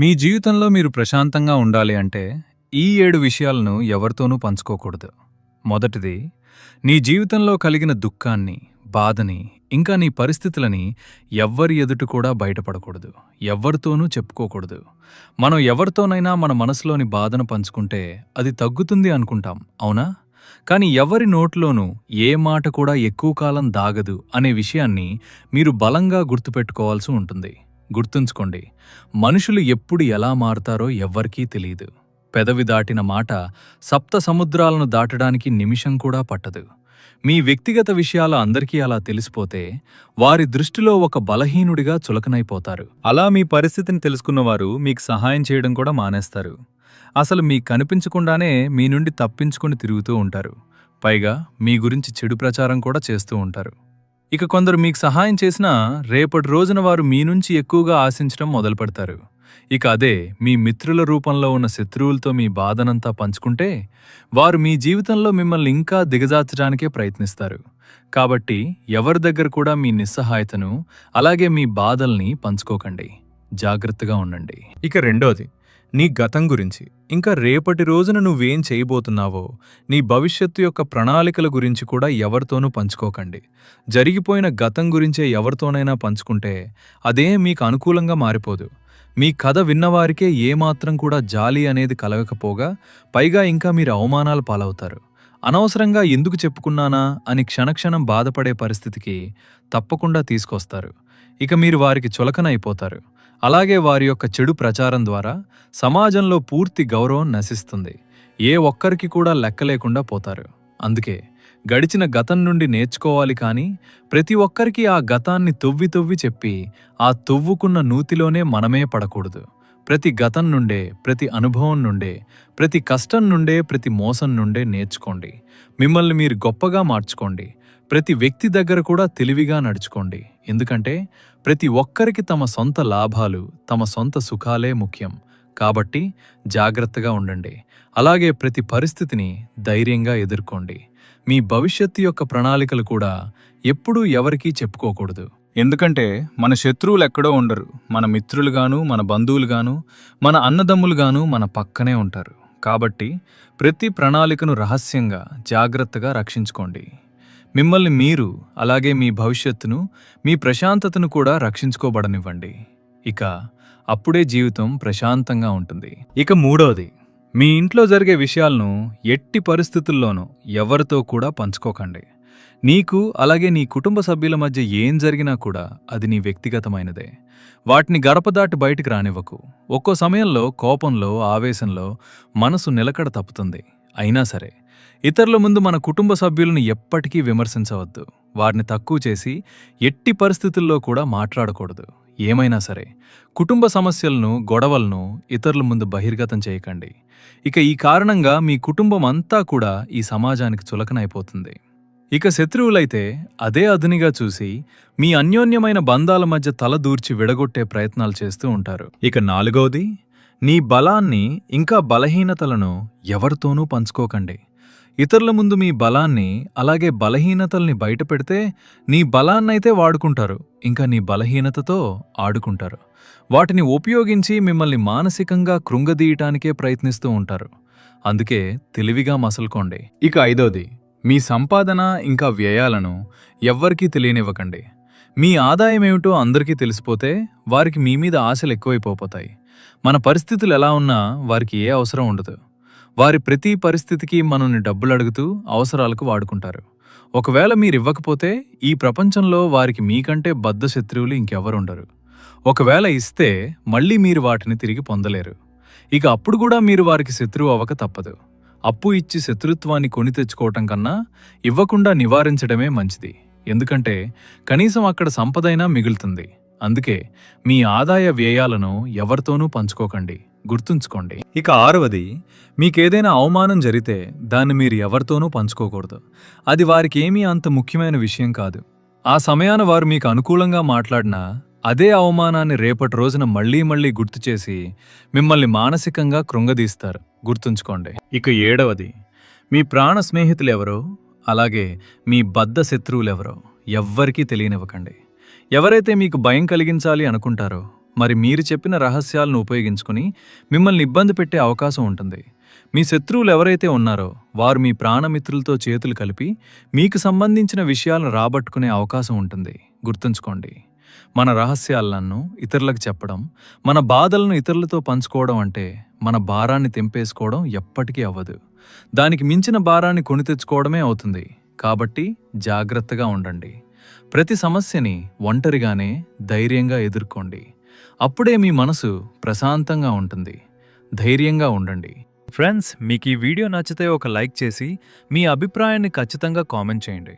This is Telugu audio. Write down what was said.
మీ జీవితంలో మీరు ప్రశాంతంగా ఉండాలి అంటే ఈ 7 విషయాలను ఎవరితోనూ పంచుకోకూడదు. మొదటిది, నీ జీవితంలో కలిగిన దుఃఖాన్ని, బాధని, ఇంకా నీ పరిస్థితులని ఎవ్వరి ఎదుట కూడా బయటపడకూడదు. ఎవ్వరితోనూ చెప్పుకోకూడదు. మనం ఎవరితోనైనా మన మనసులోని బాధను పంచుకుంటే అది తగ్గుతుంది అనుకుంటాం, అవునా? కానీ ఎవరి నోట్లోనూ ఏ మాట కూడా ఎక్కువ కాలం దాగదు అనే విషయాన్ని మీరు బలంగా గుర్తుపెట్టుకోవాల్సి ఉంటుంది. గుర్తుంచుకోండి, మనుషులు ఎప్పుడు ఎలా మారుతారో ఎవ్వరికీ తెలియదు. పెదవి దాటిన మాట సప్త సముద్రాలను దాటడానికి నిమిషం కూడా పట్టదు. మీ వ్యక్తిగత విషయాలు అందరికీ అలా తెలిసిపోతే వారి దృష్టిలో ఒక బలహీనుడిగా చులకనైపోతారు. అలా మీ పరిస్థితిని తెలుసుకున్నవారు మీకు సహాయం చేయడం కూడా మానేస్తారు. అసలు మీకు కనిపించకుండానే మీ నుండి తప్పించుకుని తిరుగుతూ ఉంటారు. పైగా మీ గురించి చెడు ప్రచారం కూడా చేస్తూ ఉంటారు. ఇక కొందరు మీకు సహాయం చేసినా రేపటి రోజున వారు మీ నుంచి ఎక్కువగా ఆశించడం మొదలుపెడతారు. ఇక అదే మీ మిత్రుల రూపంలో ఉన్న శత్రువులతో మీ బాధనంతా పంచుకుంటే వారు మీ జీవితంలో మిమ్మల్ని ఇంకా దిగజార్చడానికే ప్రయత్నిస్తారు. కాబట్టి ఎవరి దగ్గర కూడా మీ నిస్సహాయతను, అలాగే మీ బాధల్ని పంచుకోకండి. జాగ్రత్తగా ఉండండి. ఇక రెండోది, నీ గతం గురించి, ఇంకా రేపటి రోజున నువ్వేం చేయబోతున్నావో, నీ భవిష్యత్తు యొక్క ప్రణాళికల గురించి కూడా ఎవరితోనూ పంచుకోకండి. జరిగిపోయిన గతం గురించే ఎవరితోనైనా పంచుకుంటే అదే మీకు అనుకూలంగా మారిపోదు. మీ కథ విన్నవారికే ఏమాత్రం కూడా జాలి అనేది కలగకపోగా పైగా ఇంకా మీరు అవమానాలు పాలవుతారు. అనవసరంగా ఎందుకు చెప్పుకున్నానా అని క్షణక్షణం బాధపడే పరిస్థితికి తప్పకుండా తీసుకొస్తారు. ఇక మీరు వారికి చులకనైపోతారు. అలాగే వారి యొక్క చెడు ప్రచారం ద్వారా సమాజంలో పూర్తి గౌరవం నశిస్తుంది. ఏ ఒక్కరికి కూడా లెక్కలేకుండా పోతారు. అందుకే గడిచిన గతం నుండి నేర్చుకోవాలి, కానీ ప్రతి ఒక్కరికి ఆ గతాన్ని తొవ్వి తొవ్వి చెప్పి ఆ తొవ్వుకున్న నూతిలోనే మనమే పడకూడదు. ప్రతి గతం నుండే, ప్రతి అనుభవం నుండే, ప్రతి కష్టం నుండే, ప్రతి మోసం నుండే నేర్చుకోండి. మిమ్మల్ని మీరు గొప్పగా మార్చుకోండి. ప్రతి వ్యక్తి దగ్గర కూడా తెలివిగా నడుచుకోండి. ఎందుకంటే ప్రతి ఒక్కరికి తమ సొంత లాభాలు, తమ సొంత సుఖాలే ముఖ్యం. కాబట్టి జాగ్రత్తగా ఉండండి. అలాగే ప్రతి పరిస్థితిని ధైర్యంగా ఎదుర్కోండి. మీ భవిష్యత్తు యొక్క ప్రణాళికలు కూడా ఎప్పుడూ ఎవరికీ చెప్పుకోకూడదు. ఎందుకంటే మన శత్రువులు ఎక్కడో ఉండరు. మన మిత్రులుగాను, మన బంధువులుగాను, మన అన్నదమ్ములుగాను మన పక్కనే ఉంటారు. కాబట్టి ప్రతి ప్రణాళికను రహస్యంగా, జాగ్రత్తగా రక్షించుకోండి. మిమ్మల్ని మీరు, అలాగే మీ భవిష్యత్తును, మీ ప్రశాంతతను కూడా రక్షించుకోబడనివ్వండి. ఇక అప్పుడే జీవితం ప్రశాంతంగా ఉంటుంది. ఇక మూడోది, మీ ఇంట్లో జరిగే విషయాలను ఎట్టి పరిస్థితుల్లోనూ ఎవరితో కూడా పంచుకోకండి. నీకు, అలాగే నీ కుటుంబ సభ్యుల మధ్య ఏం జరిగినా కూడా అది నీ వ్యక్తిగతమైనదే. వాటిని గడప దాటి బయటికి రానివ్వకు. ఒక్కో సమయంలో కోపంలో, ఆవేశంలో మనసు నిలకడ తప్పుతుంది. అయినా సరే ఇతరుల ముందు మన కుటుంబ సభ్యులను ఎప్పటికీ విమర్శించవద్దు. వారిని తక్కువ చేసి ఎట్టి పరిస్థితుల్లో కూడా మాట్లాడకూడదు. ఏమైనా సరే కుటుంబ సమస్యలను, గొడవలను ఇతరుల ముందు బహిర్గతం చేయకండి. ఇక ఈ కారణంగా మీ కుటుంబం అంతా కూడా ఈ సమాజానికి చులకనైపోతుంది. ఇక శత్రువులైతే అదే అదునిగా చూసి మీ అన్యోన్యమైన బంధాల మధ్య తల దూర్చి విడగొట్టే ప్రయత్నాలు చేస్తూ ఉంటారు. ఇక నాలుగవది, నీ బలాన్ని, ఇంకా బలహీనతలను ఎవరితోనూ పంచుకోకండి. ఇతరుల ముందు మీ బలాన్ని, అలాగే బలహీనతల్ని బయటపెడితే నీ బలాన్నైతే వాడుకుంటారు, ఇంకా నీ బలహీనతతో ఆడుకుంటారు. వాటిని ఉపయోగించి మిమ్మల్ని మానసికంగా కృంగదీయటానికే ప్రయత్నిస్తూ ఉంటారు. అందుకే తెలివిగా మసలుకోండి. ఇక ఐదోది, మీ సంపాదన, ఇంకా వ్యయాలను ఎవ్వరికీ తెలియనివ్వకండి. మీ ఆదాయమేమిటో అందరికీ తెలిసిపోతే వారికి మీ మీద ఆశలు ఎక్కువైపోతాయి. మన పరిస్థితులు ఎలా ఉన్నా వారికి ఏ అవసరం ఉండదు. వారి ప్రతి పరిస్థితికి మనల్ని డబ్బులు అడుగుతూ అవసరాలకు వాడుకుంటారు. ఒకవేళ మీరివ్వకపోతే ఈ ప్రపంచంలో వారికి మీకంటే బద్ధ శత్రువులు ఇంకెవరుండరు. ఒకవేళ ఇస్తే మళ్ళీ మీరు వాటిని తిరిగి పొందలేరు. ఇక అప్పుడు కూడా మీరు వారికి శత్రువు అవ్వక తప్పదు. అప్పు ఇచ్చి శత్రుత్వాన్ని కొని తెచ్చుకోవటం కన్నా ఇవ్వకుండా నివారించడమే మంచిది. ఎందుకంటే కనీసం అక్కడ సంపదైనా మిగులుతుంది. అందుకే మీ ఆదాయ వ్యయాలను ఎవరితోనూ పంచుకోకండి. గుర్తుంచుకోండి. ఇక ఆరవది, మీకేదైనా అవమానం జరిగితే దాన్ని మీరు ఎవరితోనూ పంచుకోకూడదు. అది వారికి ఏమీ అంత ముఖ్యమైన విషయం కాదు. ఆ సమయాన వారు మీకు అనుకూలంగా మాట్లాడినా అదే అవమానాన్ని రేపటి రోజున మళ్లీ మళ్లీ గుర్తు చేసి మిమ్మల్ని మానసికంగా కృంగదీస్తారు. గుర్తుంచుకోండి. ఇక ఏడవది, మీ ప్రాణ స్నేహితులెవరో, అలాగే మీ బద్ధ శత్రువులెవరో ఎవ్వరికీ తెలియనివ్వకండి. ఎవరైతే మీకు భయం కలిగించాలి అనుకుంటారో, మరి మీరు చెప్పిన రహస్యాలను ఉపయోగించుకుని మిమ్మల్ని ఇబ్బంది పెట్టే అవకాశం ఉంటుంది. మీ శత్రువులు ఎవరైతే ఉన్నారో వారు మీ ప్రాణమిత్రులతో చేతులు కలిపి మీకు సంబంధించిన విషయాలను రాబట్టుకునే అవకాశం ఉంటుంది. గుర్తుంచుకోండి, మన రహస్యాలను ఇతరులకు చెప్పడం, మన బాధలను ఇతరులతో పంచుకోవడం అంటే మన భారాన్ని తెంపేసుకోవడం ఎప్పటికీ అవ్వదు. దానికి మించిన భారాన్ని కొని తెచ్చుకోవడమే అవుతుంది. కాబట్టి జాగ్రత్తగా ఉండండి. ప్రతి సమస్యని ఒంటరిగానే ధైర్యంగా ఎదుర్కోండి. అప్పుడే మీ మనసు ప్రశాంతంగా ఉంటుంది. ధైర్యంగా ఉండండి. ఫ్రెండ్స్, మీకు ఈ వీడియో నచ్చితే ఒక లైక్ చేసి మీ అభిప్రాయాన్ని ఖచ్చితంగా కామెంట్ చేయండి.